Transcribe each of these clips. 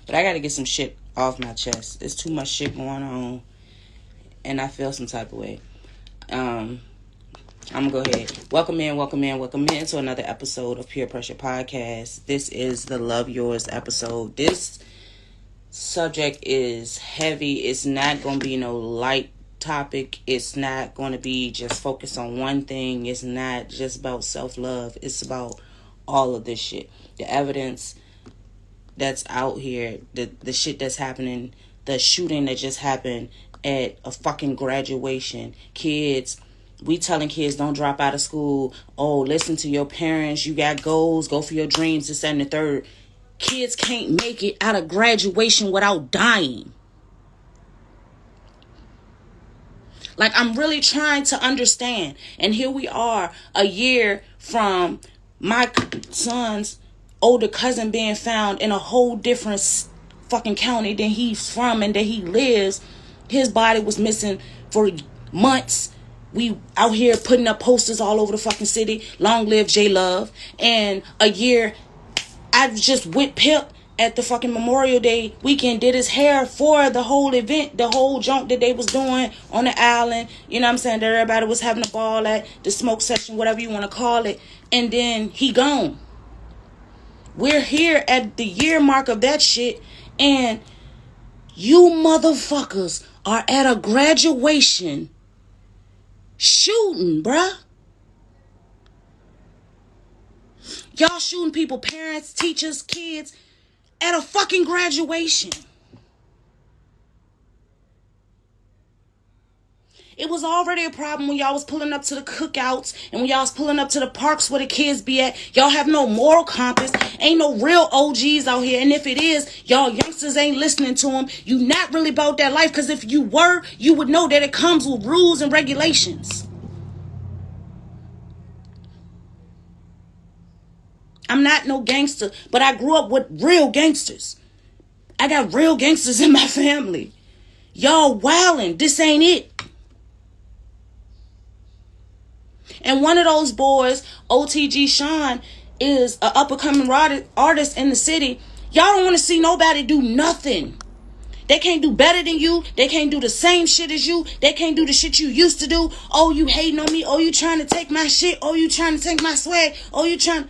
But I gotta get some shit off my chest. There's too much shit going on, and I feel some type of way. I'm gonna go ahead. Welcome in to another episode of Peer Pressure Podcast. This is the Love Yours episode. This subject is heavy. It's not gonna be no light topic. It's not gonna be just focused on one thing. It's not just about self-love. It's about all of this shit. The evidence that's out here, the shit that's happening, the shooting that just happened at a fucking graduation. Kids, we telling kids don't drop out of school. Oh, listen to your parents. You got goals. Go for your dreams. This, that, and the third. Kids can't make it out of graduation without dying. Like, I'm really trying to understand. And here we are, a year from my son's older cousin being found in a whole different fucking county than he's from and that he lives. His body was missing for months. We out here putting up posters all over the fucking city. Long live J-Love. And a year, I was just with Pip at the fucking Memorial Day weekend, did his hair for the whole event, the whole junk that they was doing on the island. You know what I'm saying? That everybody was having a ball at, the smoke session, whatever you want to call it. And then he gone. We're here at the year mark of that shit, and you motherfuckers are at a graduation shooting, bruh. Y'all shooting people, parents, teachers, kids, at a fucking graduation. It was already a problem when y'all was pulling up to the cookouts and when y'all was pulling up to the parks where the kids be at. Y'all have no moral compass. Ain't no real OGs out here. And if it is, y'all youngsters ain't listening to them. You not really about that life, because if you were, you would know that it comes with rules and regulations. I'm not no gangster, but I grew up with real gangsters. I got real gangsters in my family. Y'all wildin'. This ain't it. And one of those boys, OTG Sean, is an up-and-coming artist in the city. Y'all don't want to see nobody do nothing. They can't do better than you. They can't do the same shit as you. They can't do the shit you used to do. Oh, you hating on me. Oh, you trying to take my shit. Oh, you trying to take my swag. Oh, you trying...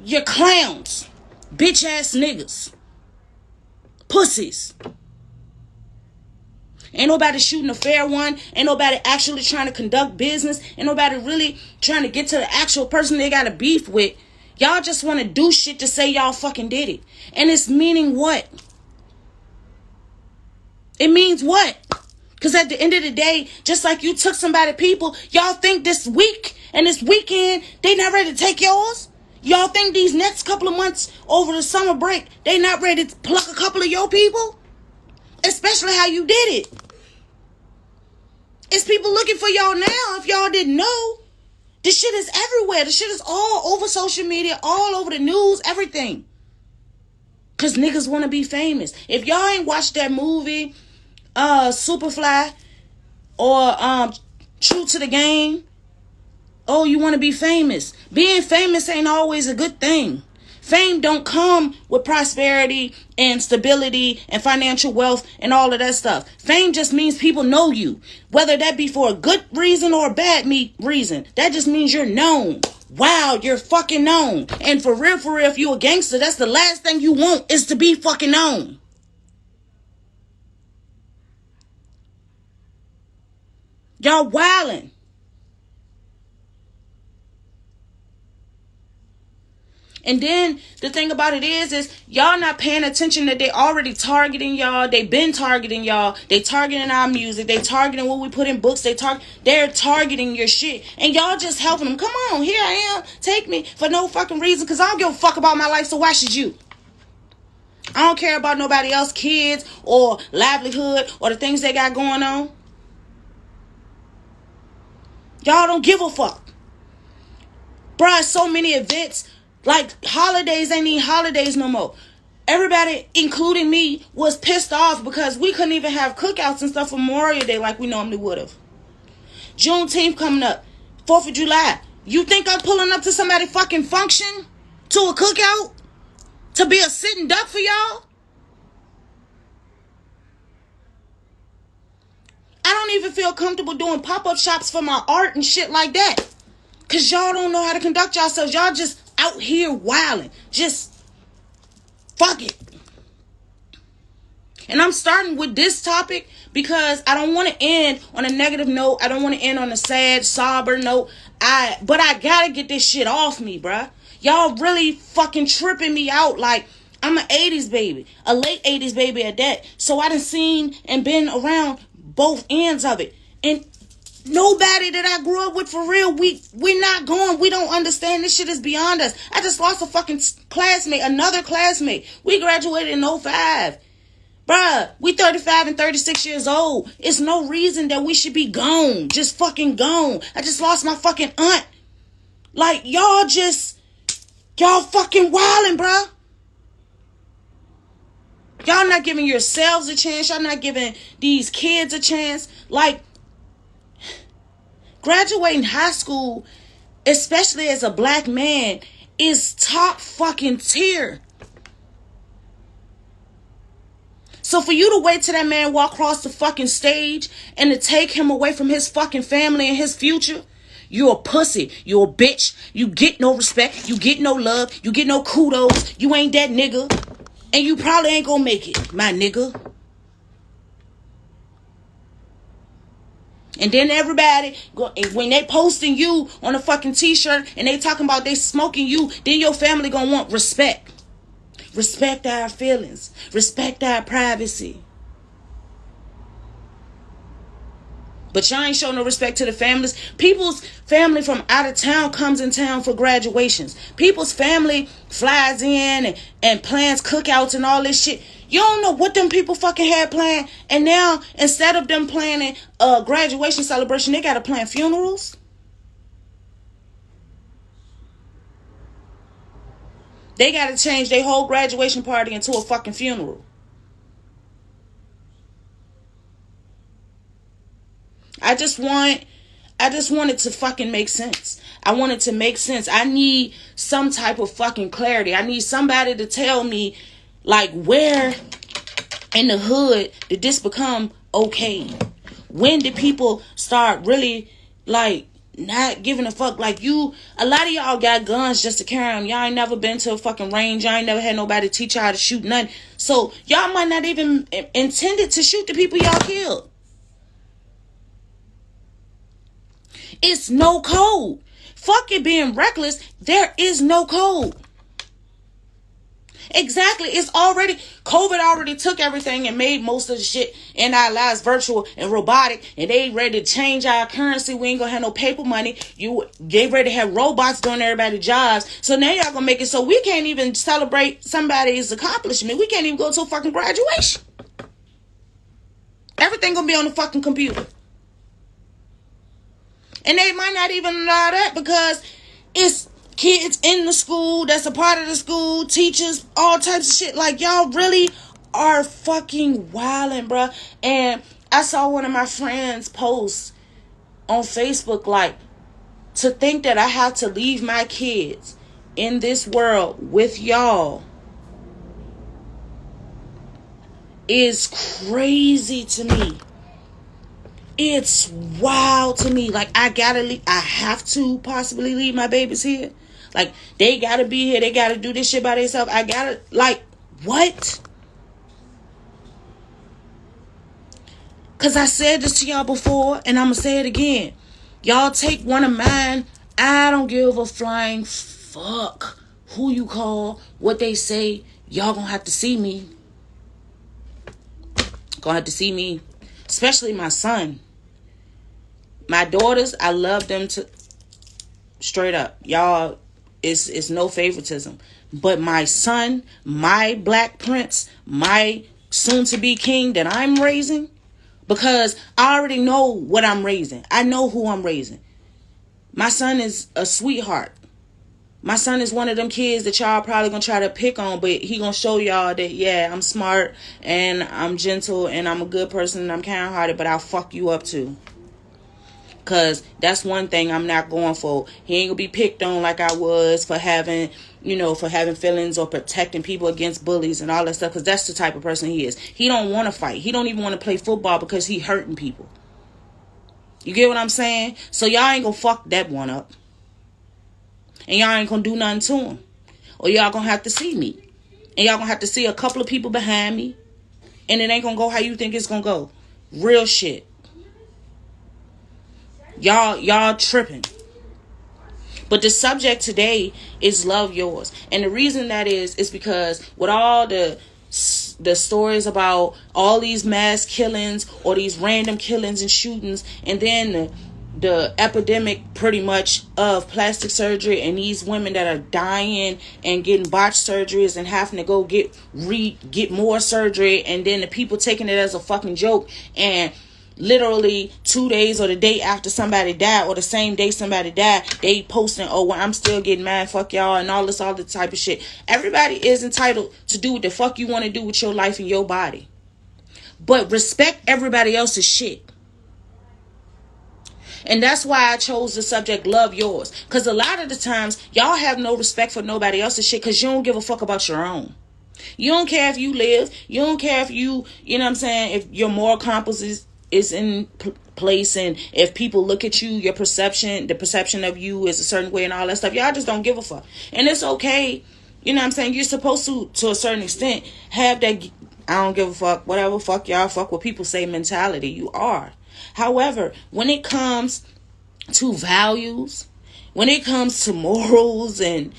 You're clowns. Bitch-ass niggas. Pussies. Ain't nobody shooting a fair one. Ain't nobody actually trying to conduct business. Ain't nobody really trying to get to the actual person they got a beef with. Y'all just want to do shit to say y'all fucking did it. And it's meaning what? It means what? Because at the end of the day, just like you took somebody people, y'all think this week and this weekend, they not ready to take yours? Y'all think these next couple of months over the summer break, they not ready to pluck a couple of your people? Especially how you did it. It's people looking for y'all now, if y'all didn't know. This shit is everywhere. This shit is all over social media, all over the news, everything. Because niggas want to be famous. If y'all ain't watched that movie, Superfly, or True to the Game, oh, you want to be famous. Being famous ain't always a good thing. Fame don't come with prosperity and stability and financial wealth and all of that stuff. Fame just means people know you. Whether that be for a good reason or a bad reason. That just means you're known. Wow, you're fucking known. And for real, if you a gangster, that's the last thing you want, is to be fucking known. Y'all wildin'. And then the thing about it is y'all not paying attention that they already targeting y'all. They been targeting y'all. They targeting our music. They targeting what we put in books. They're targeting your shit. And y'all just helping them. Come on, here I am. Take me for no fucking reason, because I don't give a fuck about my life, so why should you? I don't care about nobody else, kids or livelihood or the things they got going on. Y'all don't give a fuck. Bruh, so many events. Like, holidays ain't even holidays no more. Everybody, including me, was pissed off because we couldn't even have cookouts and stuff for Memorial Day like we normally would have. Juneteenth coming up. 4th of July. You think I'm pulling up to somebody's fucking function? To a cookout? To be a sitting duck for y'all? I don't even feel comfortable doing pop-up shops for my art and shit like that. Because y'all don't know how to conduct yourselves. Y'all just out here wilding. Just fuck it. And I'm starting with this topic because I don't want to end on a negative note. I don't want to end on a sad, sober note. But I gotta get this shit off me, bruh. Y'all really fucking tripping me out. Like, I'm an 80s baby. A late 80s baby at that. So I done seen and been around both ends of it. And nobody that I grew up with for real, we're not going. We don't understand. This shit is beyond us. I just lost a fucking classmate, another classmate. We graduated in 05. Bruh, we 35 and 36 years old. It's no reason that we should be gone. Just fucking gone. I just lost my fucking aunt. Like, y'all fucking wildin', bruh. Y'all not giving yourselves a chance. Y'all not giving these kids a chance. Like, graduating high school, especially as a black man, is top fucking tier. So for you to wait till that man walk across the fucking stage and to take him away from his fucking family and his future, you're a pussy. You're a bitch. You get no respect. You get no love. You get no kudos. You ain't that nigga. And you probably ain't gonna make it, my nigga. And then everybody, when they posting you on a fucking t-shirt and they talking about they smoking you, then your family gonna want respect. Respect our feelings. Respect our privacy. But y'all ain't show no respect to the families. People's family from out of town comes in town for graduations. People's family flies in and plans cookouts and all this shit. You don't know what them people fucking had planned. And now, instead of them planning a graduation celebration, they got to plan funerals. They got to change their whole graduation party into a fucking funeral. I just want it to fucking make sense. I want it to make sense. I need some type of fucking clarity. I need somebody to tell me, like, where in the hood did this become okay? When did people start really, like, not giving a fuck? Like, a lot of y'all got guns just to carry them. Y'all ain't never been to a fucking range. Y'all ain't never had nobody teach y'all how to shoot nothing. So y'all might not even intended to shoot the people y'all killed. It's no code. Fuck it being reckless. There is no code. Exactly. COVID already took everything and made most of the shit in our lives virtual and robotic. And they ready to change our currency. We ain't gonna have no paper money. They ready to have robots doing everybody's jobs. So now y'all gonna make it so we can't even celebrate somebody's accomplishment. We can't even go to a fucking graduation. Everything gonna be on the fucking computer. And they might not even allow that because it's kids in the school that's a part of the school, teachers, all types of shit. Like, y'all really are fucking wildin', bruh. And I saw one of my friends post on Facebook, like, to think that I have to leave my kids in this world with y'all is crazy to me. It's wild to me. Like, I have to possibly leave my babies here. Like, they gotta be here. They gotta do this shit by themselves. Like, what? Because I said this to y'all before, and I'm gonna say it again. Y'all take one of mine. I don't give a flying fuck who you call, what they say. Y'all gonna have to see me. Gonna have to see me. Especially my son. My daughters, I love them to straight up. Y'all, it's no favoritism. But my son, my black prince, my soon-to-be king that I'm raising, because I already know what I'm raising. I know who I'm raising. My son is a sweetheart. My son is one of them kids that y'all probably gonna try to pick on, but he gonna show y'all that, yeah, I'm smart and I'm gentle and I'm a good person and I'm kind-hearted, but I'll fuck you up too. Because that's one thing I'm not going for. He ain't gonna be picked on like I was for having feelings or protecting people against bullies and all that stuff, because that's the type of person he is. He don't want to fight. He don't even want to play football because he hurting people. You get what I'm saying? So y'all ain't gonna fuck that one up. And y'all ain't gonna do nothing to him. Or y'all gonna have to see me. And y'all gonna have to see a couple of people behind me. And it ain't gonna go how you think it's gonna go. Real shit. Y'all tripping. But the subject today is love yours. And the reason that is because with all the stories about all these mass killings or these random killings and shootings, and then the epidemic pretty much of plastic surgery and these women that are dying and getting botched surgeries and having to go get more surgery, and then the people taking it as a fucking joke, and literally 2 days or the day after somebody died or the same day somebody died, they posting, oh, well, I'm still getting mad, fuck y'all, and all this type of shit. Everybody is entitled to do what the fuck you want to do with your life and your body. But respect everybody else's shit. And that's why I chose the subject, love yours. Because a lot of the times, y'all have no respect for nobody else's shit because you don't give a fuck about your own. You don't care if you live. You don't care if you know what I'm saying, if your moral compass is in place, and if people look at you, your perception, the perception of you is a certain way and all that stuff. Y'all just don't give a fuck. And it's okay. You know what I'm saying? You're supposed to a certain extent, have that I don't give a fuck, whatever, fuck y'all, fuck what people say mentality. You are. However, when it comes to values, when it comes to morals and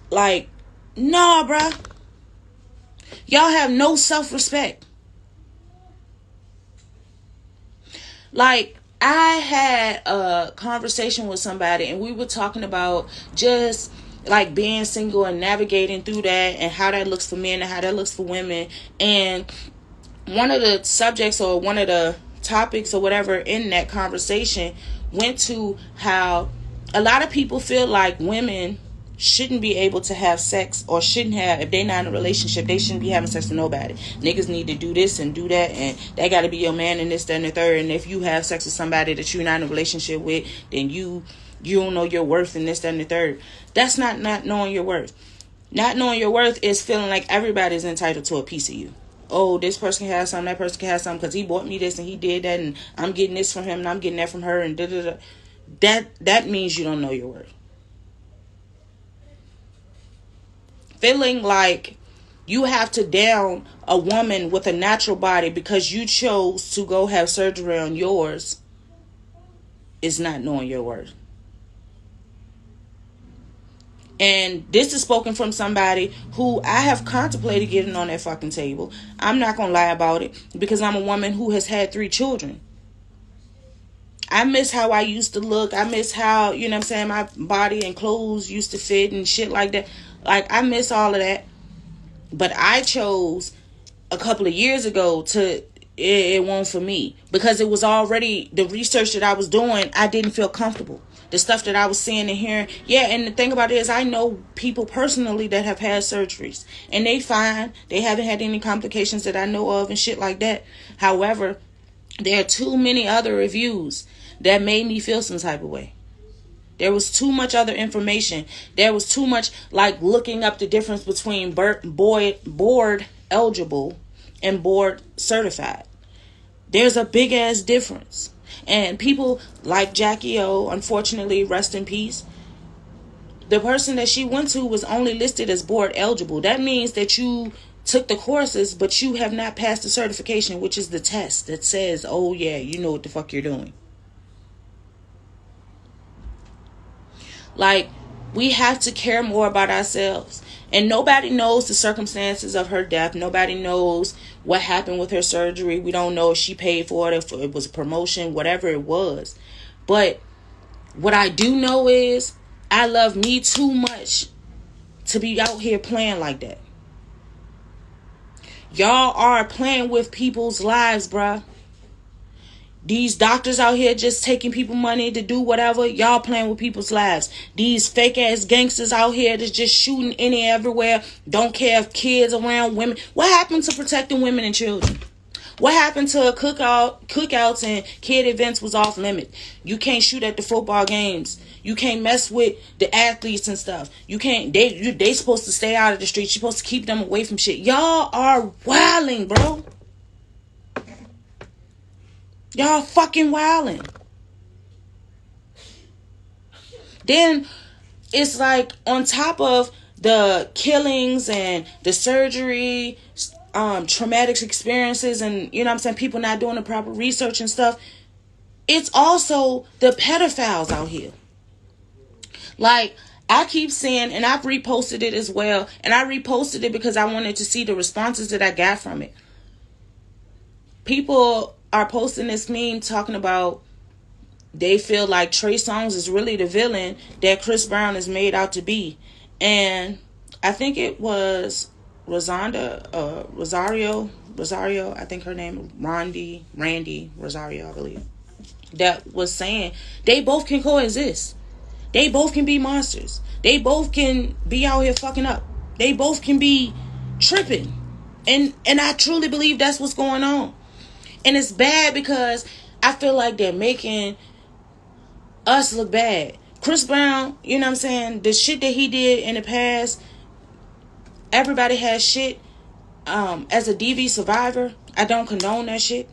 like, nah, bruh. Y'all have no self-respect. Like, I had a conversation with somebody and we were talking about just like being single and navigating through that and how that looks for men and how that looks for women. And one of the subjects or one of the topics or whatever in that conversation went to how a lot of people feel like women shouldn't be able to have sex, or shouldn't have, if they're not in a relationship, they shouldn't be having sex with nobody. Niggas need to do this and do that, and they got to be your man and this, that, and the third. And if you have sex with somebody that you're not in a relationship with, then you don't know your worth and this, that, and the third. That's not knowing your worth. Not knowing your worth is feeling like everybody's entitled to a piece of you. Oh, this person can have something, that person can have something because he bought me this and he did that, and I'm getting this from him and I'm getting that from her, and da da da. That means you don't know your worth. Feeling like you have to down a woman with a natural body because you chose to go have surgery on yours is not knowing your worth. And this is spoken from somebody who I have contemplated getting on that fucking table. I'm not going to lie about it because I'm a woman who has had 3 children. I miss how I used to look. I miss how, you know what I'm saying, my body and clothes used to fit and shit like that. Like, I miss all of that. But I chose a couple of years ago it won't for me. Because it was already, the research that I was doing, I didn't feel comfortable. The stuff that I was seeing and hearing. Yeah, and the thing about it is I know people personally that have had surgeries. And they fine. They haven't had any complications that I know of and shit like that. However, there are too many other reviews that made me feel some type of way. There was too much other information. There was too much like looking up the difference between board eligible and board certified. There's a big ass difference. And people like Jackie O, unfortunately, rest in peace. The person that she went to was only listed as board eligible. That means that you took the courses, but you have not passed the certification, which is the test that says, oh yeah, you know what the fuck you're doing. Like, we have to care more about ourselves. And nobody knows the circumstances of her death. Nobody knows what happened with her surgery. We don't know if she paid for it, if it was a promotion, whatever it was. But what I do know is I love me too much to be out here playing like that. Y'all are playing with people's lives, bruh. These doctors out here just taking people money to do whatever. Y'all playing with people's lives. These fake ass gangsters out here that's just shooting any everywhere. Don't care if kids around, women. What happened to protecting women and children? What happened to cookouts and kid events was off limit? You can't shoot at the football games. You can't mess with the athletes and stuff. You can't. They supposed to stay out of the streets. You're supposed to keep them away from shit. Y'all are wilding, bro. Y'all fucking wilding. Then it's like on top of the killings and the surgery, traumatic experiences, and you know what I'm saying, people not doing the proper research and stuff, it's also the pedophiles out here. Like, I keep saying, and I've reposted it as well, and I reposted it because I wanted to see the responses that I got from it. People are posting this meme talking about they feel like Trey Songz is really the villain that Chris Brown is made out to be. And I think it was Rosario, I think her name, Randy Rosario, I believe, that was saying they both can coexist. They both can be monsters. They both can be out here fucking up. They both can be tripping. And I truly believe that's what's going on. And it's bad because I feel like they're making us look bad. Chris Brown, you know what I'm saying, the shit that he did in the past, everybody has shit. As a DV survivor, I don't condone that shit.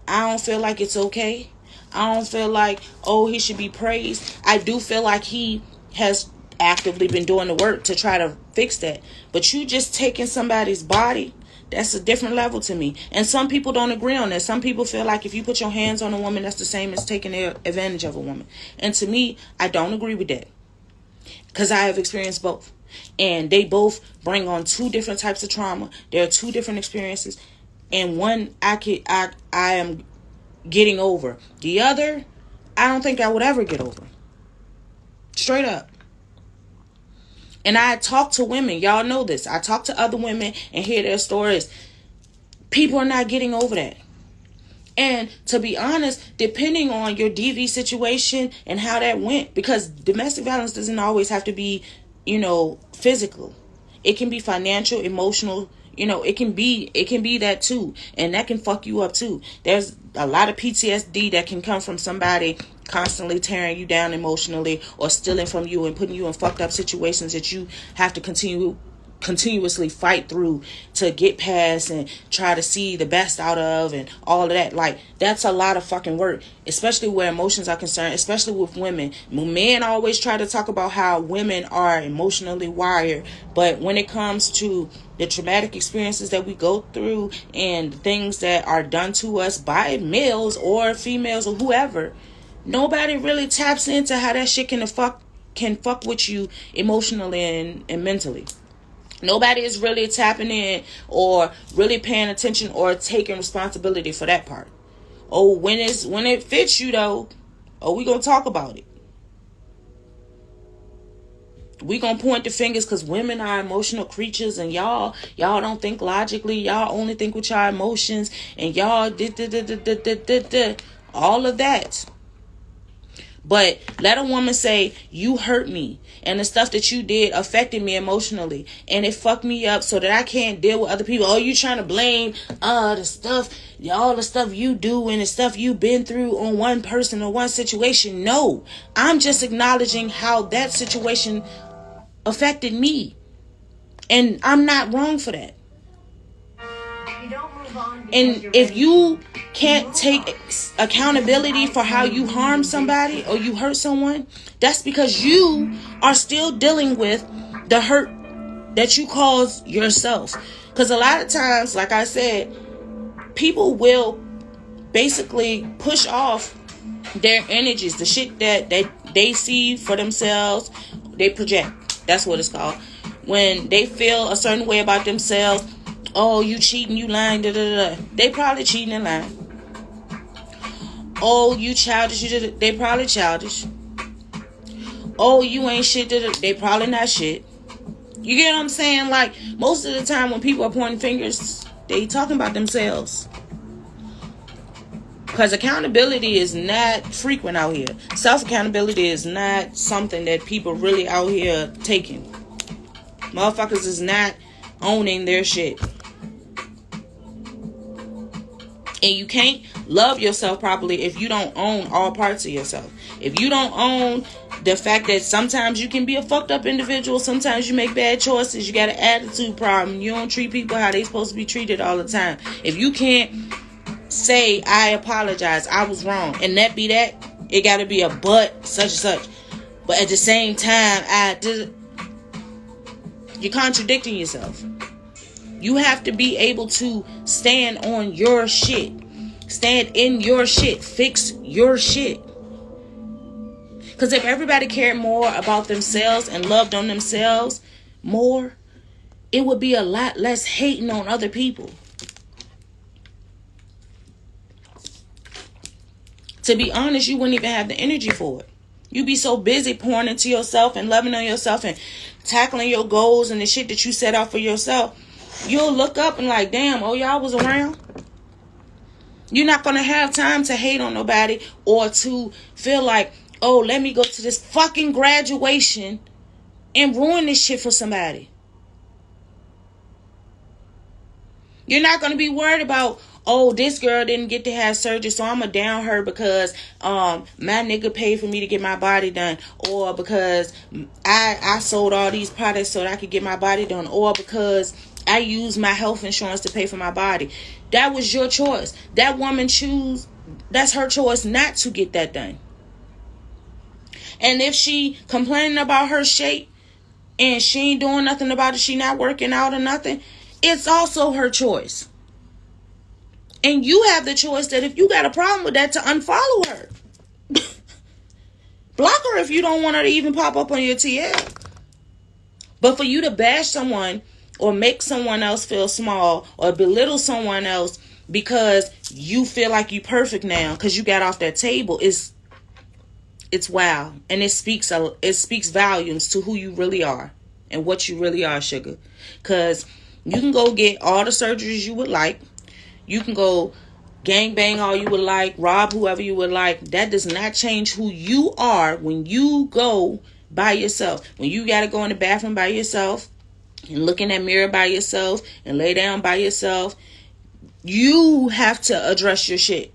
I don't feel like it's okay. I don't feel like, oh, he should be praised. I do feel like he has actively been doing the work to try to fix that. But you just taking somebody's body, that's a different level to me. And some people don't agree on that. Some people feel like if you put your hands on a woman, that's the same as taking advantage of a woman. And to me, I don't agree with that. Because I have experienced both. And they both bring on two different types of trauma. There are two different experiences. And one I am getting over. The other, I don't think I would ever get over. Straight up. And I talk to women. Y'all know this. I talk to other women and hear their stories. People are not getting over that. And to be honest, depending on your DV situation and how that went, because domestic violence doesn't always have to be, physical. It can be financial, emotional. It can be that too. And that can fuck you up too. There's a lot of PTSD that can come from somebody constantly tearing you down emotionally or stealing from you and putting you in fucked up situations that you have to continuously fight through to get past and try to see the best out of and all of that. Like, that's a lot of fucking work, especially where emotions are concerned, especially with women. Men always try to talk about how women are emotionally wired, but when it comes to the traumatic experiences that we go through and things that are done to us by males or females or whoever, nobody really taps into how that shit can fuck with you emotionally and mentally. Nobody is really tapping in or really paying attention or taking responsibility for that part. Oh, when it fits you though, we gonna talk about it. We gonna point the fingers because women are emotional creatures and y'all don't think logically. Y'all only think with your emotions and y'all all of that. But let a woman say, you hurt me and the stuff that you did affected me emotionally and it fucked me up so that I can't deal with other people. Oh, you trying to blame all the stuff you do and the stuff you've been through on one person or one situation. No, I'm just acknowledging how that situation affected me. And I'm not wrong for that. And if you can't take accountability for how you harm somebody or you hurt someone, that's because you are still dealing with the hurt that you caused yourself. Because a lot of times, like I said, people will basically push off their energies, the shit that they see for themselves, they project. That's what it's called. When they feel a certain way about themselves, oh, you cheating, you lying, they probably cheating and lying. Oh, you childish, they probably childish. Oh, you ain't shit, they probably not shit. You get what I'm saying? Like, most of the time when people are pointing fingers, they talking about themselves. Because accountability is not frequent out here. Self-accountability is not something that people really out here taking. Motherfuckers is not owning their shit. And you can't love yourself properly if you don't own all parts of yourself. If you don't own the fact that sometimes you can be a fucked up individual, sometimes you make bad choices, you got an attitude problem, you don't treat people how they supposed to be treated all the time. If you can't say, I apologize, I was wrong, and that be that, it got to be a but such and such. But at the same time, you're contradicting yourself. You have to be able to stand on your shit. Stand in your shit. Fix your shit. Because if everybody cared more about themselves and loved on themselves more, it would be a lot less hating on other people. To be honest, you wouldn't even have the energy for it. You'd be so busy pouring into yourself and loving on yourself and tackling your goals and the shit that you set out for yourself. You'll look up and like, damn, oh, y'all was around. You're not going to have time to hate on nobody or to feel like, oh, let me go to this fucking graduation and ruin this shit for somebody. You're not going to be worried about, oh, this girl didn't get to have surgery, so I'm going to down her because my nigga paid for me to get my body done. Or because I sold all these products so that I could get my body done. Or because I used my health insurance to pay for my body. That was your choice. That woman that's her choice not to get that done. And if she complaining about her shape and she ain't doing nothing about it, she not working out or nothing, it's also her choice. And you have the choice that if you got a problem with that, to unfollow her. Block her if you don't want her to even pop up on your TL. But for you to bash someone or make someone else feel small or belittle someone else because you feel like you perfect now because you got off that table, it's wow. And it speaks volumes to who you really are and what you really are, sugar. Because you can go get all the surgeries you would like. You can go gangbang all you would like, rob whoever you would like. That does not change who you are when you go by yourself. When you got to go in the bathroom by yourself and look in that mirror by yourself and lay down by yourself, you have to address your shit.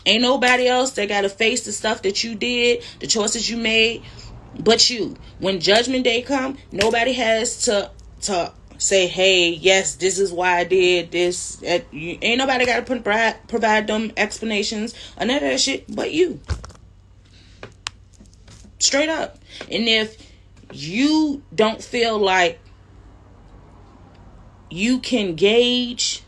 Ain't nobody else that got to face the stuff that you did, the choices you made, but you. When judgment day come, nobody has to say, hey, yes, this is why I did this. Ain't nobody got to provide them explanations or none of that shit but you. Straight up. And if you don't feel like you can gauge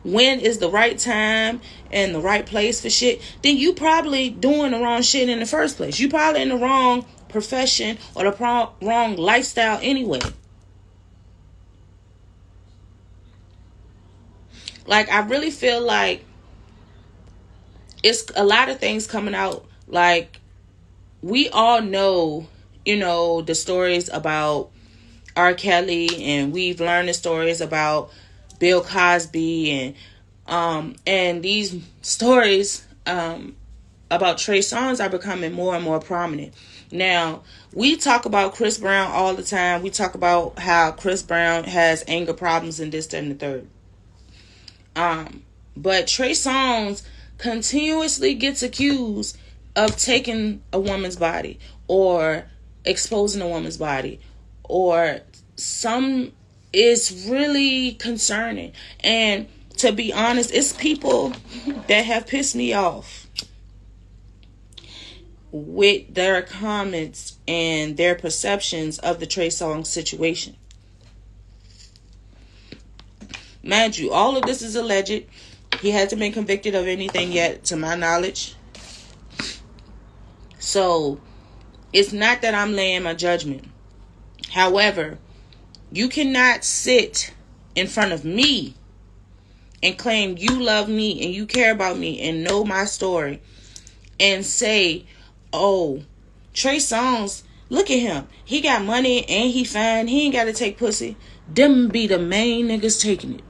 when is the right time and the right place for shit, then you probably doing the wrong shit in the first place. You probably in the wrong profession or the wrong lifestyle anyway. Like, I really feel like it's a lot of things coming out. Like, we all know, the stories about R. Kelly, and we've learned the stories about Bill Cosby, and these stories about Trey Songz are becoming more and more prominent. Now, we talk about Chris Brown all the time. We talk about how Chris Brown has anger problems and this, that, and the third. But Trey Songz continuously gets accused of taking a woman's body or exposing a woman's body, or some is really concerning. And to be honest, it's people that have pissed me off with their comments and their perceptions of the Trey Songz situation. Mind you, all of this is alleged. He hasn't been convicted of anything yet, to my knowledge. So, it's not that I'm laying my judgment. However, you cannot sit in front of me and claim you love me and you care about me and know my story and say, oh, Trey Songz, look at him. He got money and he fine. He ain't got to take pussy. Them be the main niggas taking it.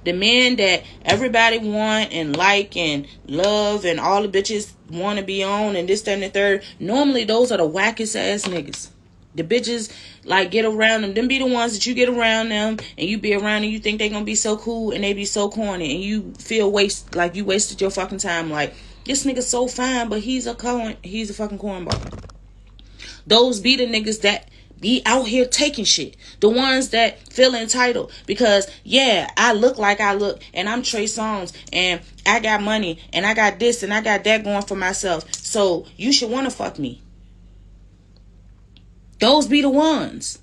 The men that everybody want and like and love and all the bitches want to be on and this, that, and the third. Normally, those are the wackest ass niggas. The bitches, like, get around them. Them be the ones that you get around them and you be around and you think they going to be so cool and they be so corny. And you feel like you wasted your fucking time. Like, this nigga's so fine, but he's a fucking cornball. Those be the niggas that Be out here taking shit. The ones that feel entitled. Because, yeah, I look like I look. And I'm Trey Songz. And I got money. And I got this and I got that going for myself. So you should want to fuck me. Those be the ones.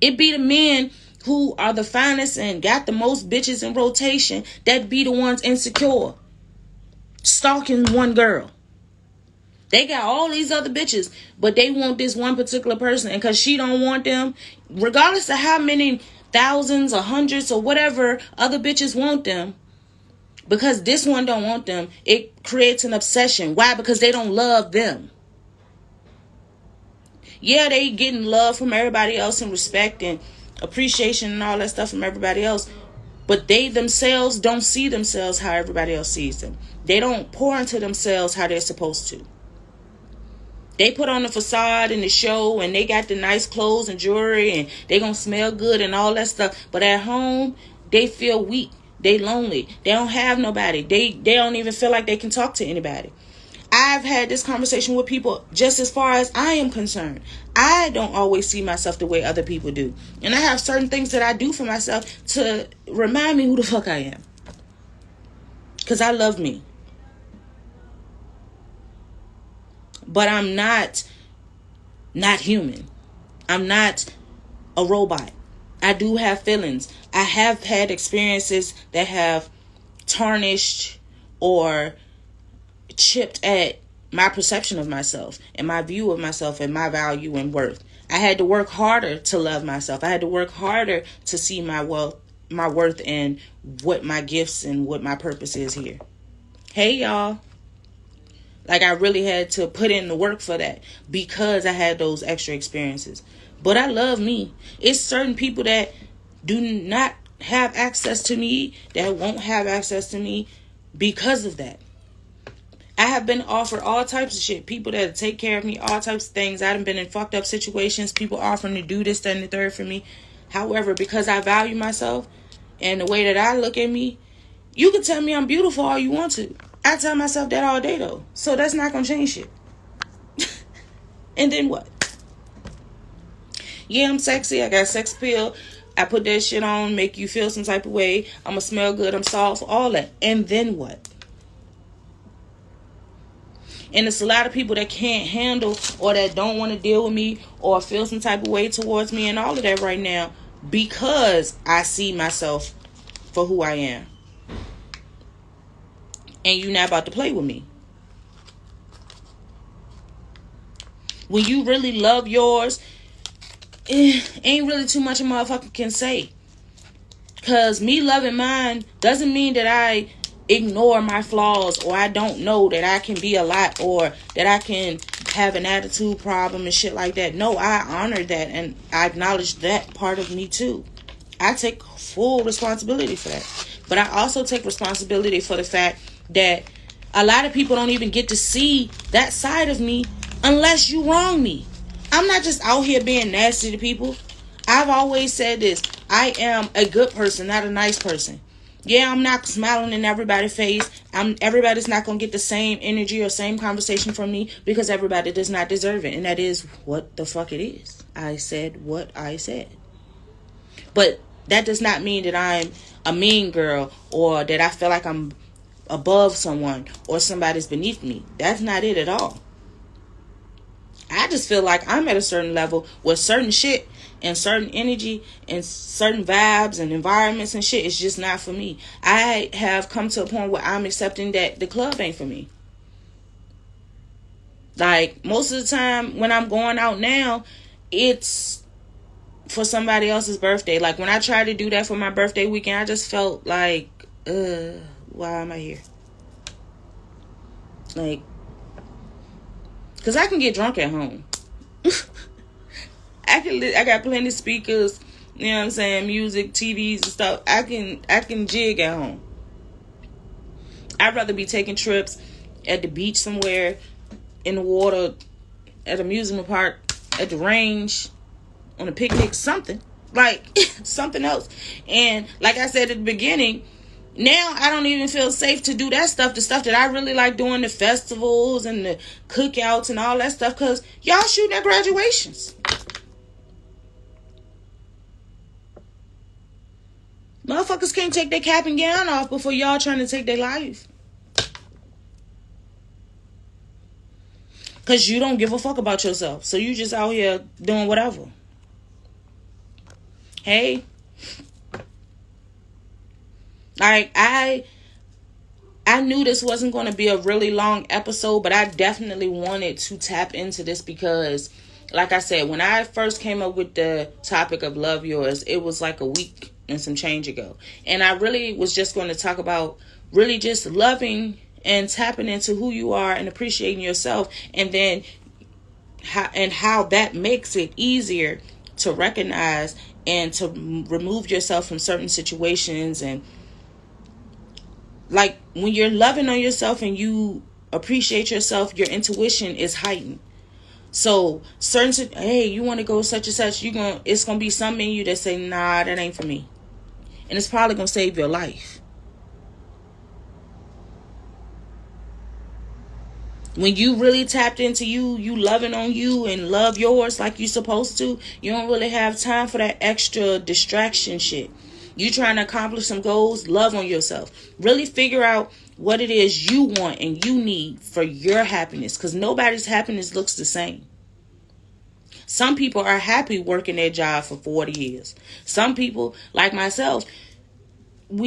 It be the men who are the finest and got the most bitches in rotation that be the ones insecure. Stalking one girl. They got all these other bitches, but they want this one particular person. And because she don't want them, regardless of how many thousands or hundreds or whatever other bitches want them, because this one don't want them, it creates an obsession. Why? Because they don't love them. Yeah, they getting love from everybody else and respect and appreciation and all that stuff from everybody else. But they themselves don't see themselves how everybody else sees them. They don't pour into themselves how they're supposed to. They put on the facade and the show and they got the nice clothes and jewelry and they gonna smell good and all that stuff. But at home, they feel weak. They lonely. They don't have nobody. They don't even feel like they can talk to anybody. I've had this conversation with people just as far as I am concerned. I don't always see myself the way other people do. And I have certain things that I do for myself to remind me who the fuck I am. Because I love me. But I'm not human. I'm not a robot. I do have feelings. I have had experiences that have tarnished or chipped at my perception of myself and my view of myself and my value and worth. I had to work harder to love myself. I had to work harder to see my worth and what my gifts and what my purpose is here. Hey, y'all. Like, I really had to put in the work for that because I had those extra experiences. But I love me. It's certain people that do not have access to me, that won't have access to me because of that. I have been offered all types of shit. People that take care of me, all types of things. I've been in fucked up situations. People offering to do this, that, and the third for me. However, because I value myself and the way that I look at me, you can tell me I'm beautiful all you want to. I tell myself that all day, though. So that's not going to change shit. And then what? Yeah, I'm sexy. I got sex appeal. I put that shit on, make you feel some type of way. I'm going to smell good. I'm soft. All that. And then what? And it's a lot of people that can't handle or that don't want to deal with me or feel some type of way towards me and all of that right now because I see myself for who I am. And you're not about to play with me. When you really love yours, ain't really too much a motherfucker can say. Because me loving mine doesn't mean that I ignore my flaws or I don't know that I can be a lot or that I can have an attitude problem and shit like that. No, I honor that and I acknowledge that part of me too. I take full responsibility for that. But I also take responsibility for the fact that a lot of people don't even get to see that side of me unless you wrong me. I'm not just out here being nasty to people. I've always said this. I am a good person, not a nice person. Yeah, I'm not smiling in everybody's face. Everybody's not going to get the same energy or same conversation from me because everybody does not deserve it. And that is what the fuck it is. I said what I said. But that does not mean that I'm a mean girl or that I feel like I'm above someone or somebody's beneath me. That's not it at all. I just feel like I'm at a certain level where certain shit and certain energy and certain vibes and environments and shit is just not for me. I have come to a point where I'm accepting that the club ain't for me. Like, most of the time when I'm going out now, it's for somebody else's birthday. Like, when I tried to do that for my birthday weekend, I just felt like, why am I here? Like, because I can get drunk at home. I got plenty of speakers, you know what I'm saying, music, TVs and stuff. I can jig at home. I'd rather be taking trips at the beach somewhere, in the water, at an amusement park, at the range, on a picnic, something. Like, something else. And like I said at the beginning, Now I don't even feel safe to do that stuff. The stuff that I really like doing, the festivals and the cookouts and all that stuff, because y'all shooting at graduations. Motherfuckers can't take their cap and gown off before y'all trying to take their life. Because you don't give a fuck about yourself. So you just out here doing whatever. Hey. Like, I knew this wasn't going to be a really long episode, but I definitely wanted to tap into this because, like I said, when I first came up with the topic of love yours, it was like a week and some change ago. And I really was just going to talk about really just loving and tapping into who you are and appreciating yourself, and then how that makes it easier to recognize and to remove yourself from certain situations. And like when you're loving on yourself and you appreciate yourself, your intuition is heightened. So hey, you want to go such and such, it's gonna be some in you that say, nah, that ain't for me, and it's probably gonna save your life. When you really tapped into you loving on you and love yours like you're supposed to, you don't really have time for that extra distraction shit. You trying to accomplish some goals, love on yourself. Really figure out what it is you want and you need for your happiness, because nobody's happiness looks the same. Some people are happy working their job for 40 years. Some people, like myself, I'm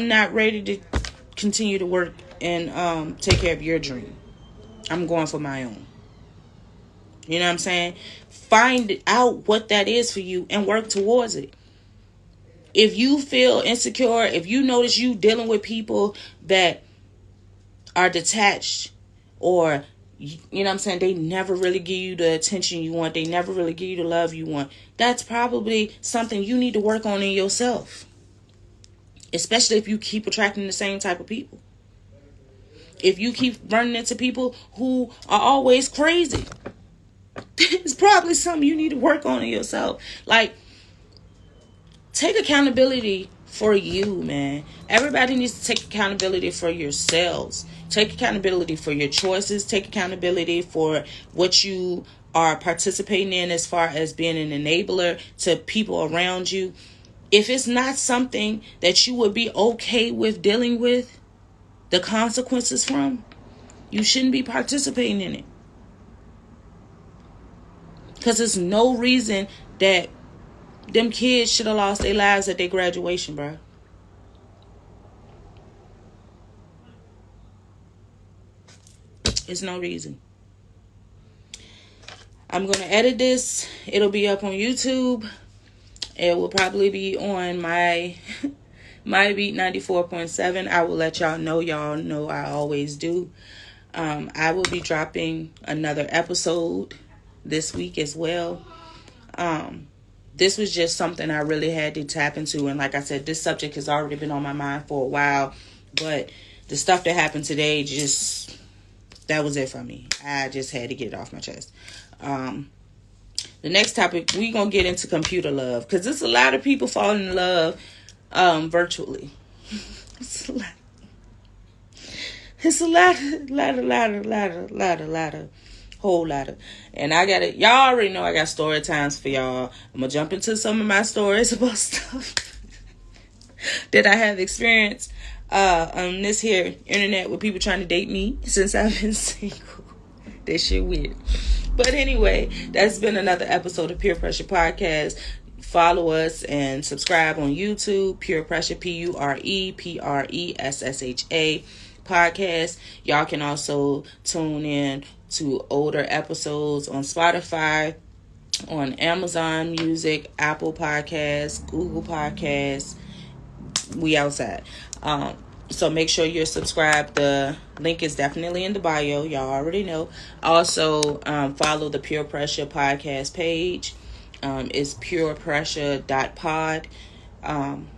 not ready to continue to work and take care of your dream. I'm going for my own. You know what I'm saying? Find out what that is for you and work towards it. If you feel insecure, if you notice you dealing with people that are detached, or you know what I'm saying, they never really give you the attention you want, they never really give you the love you want, that's probably something you need to work on in yourself. Especially if you keep attracting the same type of people. If you keep running into people who are always crazy, it's probably something you need to work on in yourself. Like, take accountability for you, man. Everybody needs to take accountability for yourselves. Take accountability for your choices. Take accountability for what you are participating in as far as being an enabler to people around you. If it's not something that you would be okay with dealing with the consequences from, you shouldn't be participating in it. Because there's no reason that them kids should have lost their lives at their graduation, bro. There's no reason. I'm going to edit this. It'll be up on YouTube. It will probably be on my Beat 94.7. I will let y'all know. Y'all know I always do. I will be dropping another episode this week as well. This was just something I really had to tap into. And like I said, this subject has already been on my mind for a while. But the stuff that happened today, that was it for me. I just had to get it off my chest. The next topic, we're going to get into computer love. Because there's a lot of people falling in love virtually. It's a whole lot of. And I got it. Y'all already know I got story times for y'all. I'm going to jump into some of my stories about stuff that I have experienced on this here internet with people trying to date me since I've been single. That shit weird. But anyway, that's been another episode of Peer Pressure Podcast. Follow us and subscribe on YouTube. Pure Pressure, PUREPRESSHA podcast. Y'all can also tune in to older episodes on Spotify, on Amazon Music, Apple Podcasts, Google Podcasts. We outside. So make sure you're subscribed. The link is definitely in the bio. Y'all already know. Also, follow the Pure Pressure podcast page. It's purepressure.pod.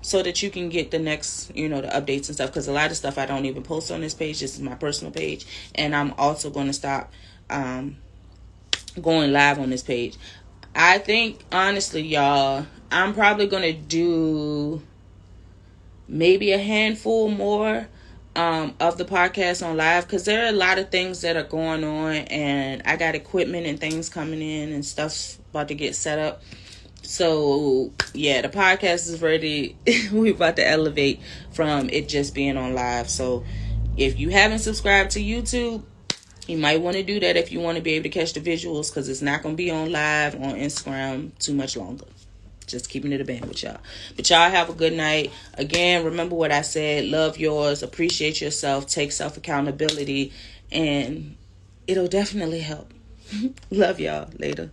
So that you can get the next, the updates and stuff. Because a lot of stuff I don't even post on this page. This is my personal page. And I'm also going to stop going live on this page. I think, honestly, y'all, I'm probably going to do maybe a handful more of the podcast on live, because there are a lot of things that are going on, and I got equipment and things coming in and stuff's about to get set up. So yeah, the podcast is ready. We're about to elevate from it just being on live. So if you haven't subscribed to YouTube, you might want to do that if you want to be able to catch the visuals, because it's not going to be on live on Instagram too much longer. Just keeping it a band with y'all. But y'all have a good night. Again, remember what I said. Love yours. Appreciate yourself. Take self-accountability. And it'll definitely help. Love y'all. Later.